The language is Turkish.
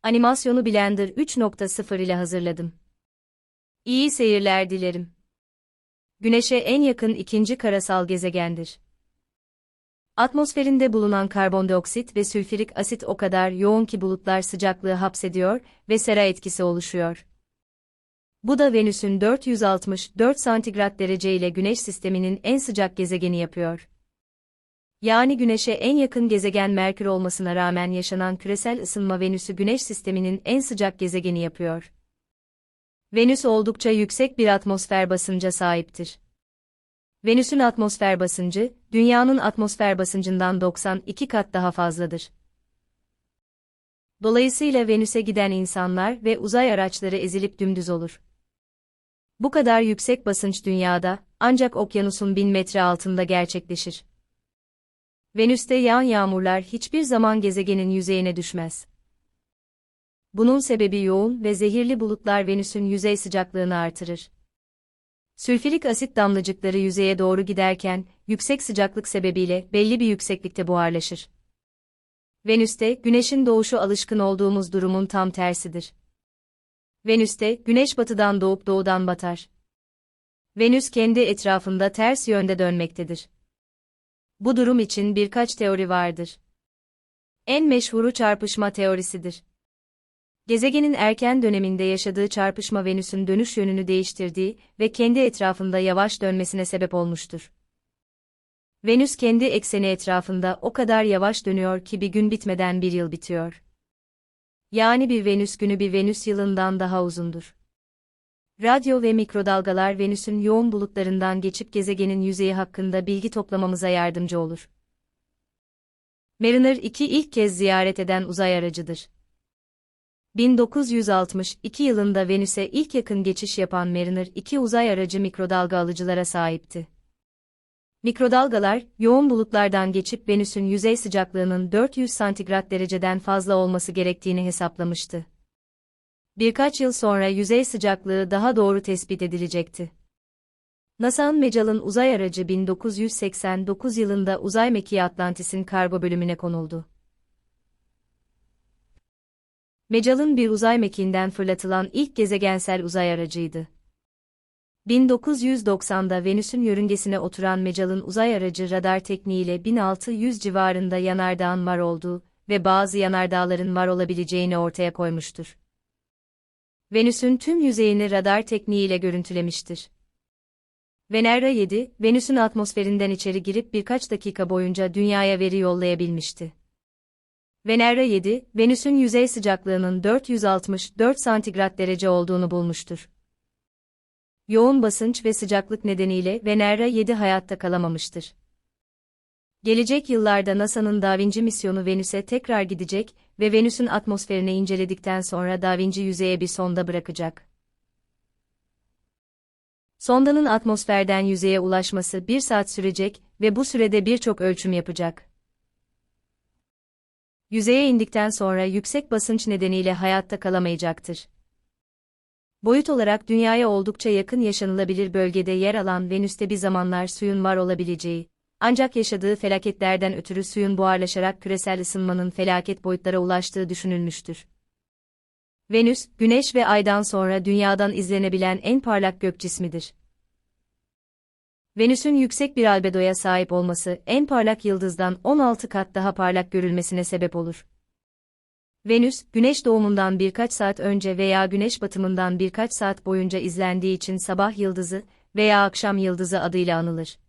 Animasyonu Blender 3.0 ile hazırladım. İyi seyirler dilerim. Güneş'e en yakın ikinci karasal gezegendir. Atmosferinde bulunan karbondioksit ve sülfürik asit o kadar yoğun ki bulutlar sıcaklığı hapsediyor ve sera etkisi oluşuyor. Bu da Venüs'ün 464 santigrat derece ile Güneş sisteminin en sıcak gezegeni yapıyor. Yani Güneş'e en yakın gezegen Merkür olmasına rağmen yaşanan küresel ısınma Venüs'ü Güneş sisteminin en sıcak gezegeni yapıyor. Venüs oldukça yüksek bir atmosfer basınca sahiptir. Venüs'ün atmosfer basıncı, Dünya'nın atmosfer basıncından 92 kat daha fazladır. Dolayısıyla Venüs'e giden insanlar ve uzay araçları ezilip dümdüz olur. Bu kadar yüksek basınç Dünya'da, ancak okyanusun 1000 metre altında gerçekleşir. Venüs'te yağan yağmurlar hiçbir zaman gezegenin yüzeyine düşmez. Bunun sebebi yoğun ve zehirli bulutlar Venüs'ün yüzey sıcaklığını artırır. Sülfürik asit damlacıkları yüzeye doğru giderken, yüksek sıcaklık sebebiyle belli bir yükseklikte buharlaşır. Venüs'te, Güneş'in doğuşu alışkın olduğumuz durumun tam tersidir. Venüs'te, Güneş batıdan doğup doğudan batar. Venüs kendi etrafında ters yönde dönmektedir. Bu durum için birkaç teori vardır. En meşhuru çarpışma teorisidir. Gezegenin erken döneminde yaşadığı çarpışma Venüs'ün dönüş yönünü değiştirdiği ve kendi etrafında yavaş dönmesine sebep olmuştur. Venüs kendi ekseni etrafında o kadar yavaş dönüyor ki bir gün bitmeden bir yıl bitiyor. Yani bir Venüs günü bir Venüs yılından daha uzundur. Radyo ve mikrodalgalar Venüs'ün yoğun bulutlarından geçip gezegenin yüzeyi hakkında bilgi toplamamıza yardımcı olur. Mariner 2 ilk kez ziyaret eden uzay aracıdır. 1962 yılında Venüs'e ilk yakın geçiş yapan Mariner 2 uzay aracı mikrodalga alıcılara sahipti. Mikrodalgalar, yoğun bulutlardan geçip Venüs'ün yüzey sıcaklığının 400 santigrat dereceden fazla olması gerektiğini hesaplamıştı. Birkaç yıl sonra yüzey sıcaklığı daha doğru tespit edilecekti. NASA'nın Magellan uzay aracı 1989 yılında uzay mekiği Atlantis'in kargo bölümüne konuldu. Magellan bir uzay mekiğinden fırlatılan ilk gezegensel uzay aracıydı. 1990'da Venüs'ün yörüngesine oturan Magellan uzay aracı radar tekniğiyle 1600 civarında yanardağın var olduğu ve bazı yanardağların var olabileceğini ortaya koymuştur. Venüs'ün tüm yüzeyini radar tekniğiyle görüntülemiştir. Venera 7, Venüs'ün atmosferinden içeri girip birkaç dakika boyunca Dünya'ya veri yollayabilmişti. Venera 7, Venüs'ün yüzey sıcaklığının 464 santigrat derece olduğunu bulmuştur. Yoğun basınç ve sıcaklık nedeniyle Venera 7 hayatta kalamamıştır. Gelecek yıllarda NASA'nın Da Vinci misyonu Venüs'e tekrar gidecek ve Venüs'ün atmosferini inceledikten sonra Da Vinci yüzeye bir sonda bırakacak. Sondanın atmosferden yüzeye ulaşması 1 saat sürecek ve bu sürede birçok ölçüm yapacak. Yüzeye indikten sonra yüksek basınç nedeniyle hayatta kalamayacaktır. Boyut olarak Dünya'ya oldukça yakın yaşanılabilir bölgede yer alan Venüs'te bir zamanlar suyun var olabileceği, ancak yaşadığı felaketlerden ötürü suyun buharlaşarak küresel ısınmanın felaket boyutlara ulaştığı düşünülmüştür. Venüs, Güneş ve Ay'dan sonra Dünya'dan izlenebilen en parlak gök cismidir. Venüs'ün yüksek bir albedoya sahip olması, en parlak yıldızdan 16 kat daha parlak görülmesine sebep olur. Venüs, Güneş doğumundan birkaç saat önce veya Güneş batımından birkaç saat boyunca izlendiği için sabah yıldızı veya akşam yıldızı adıyla anılır.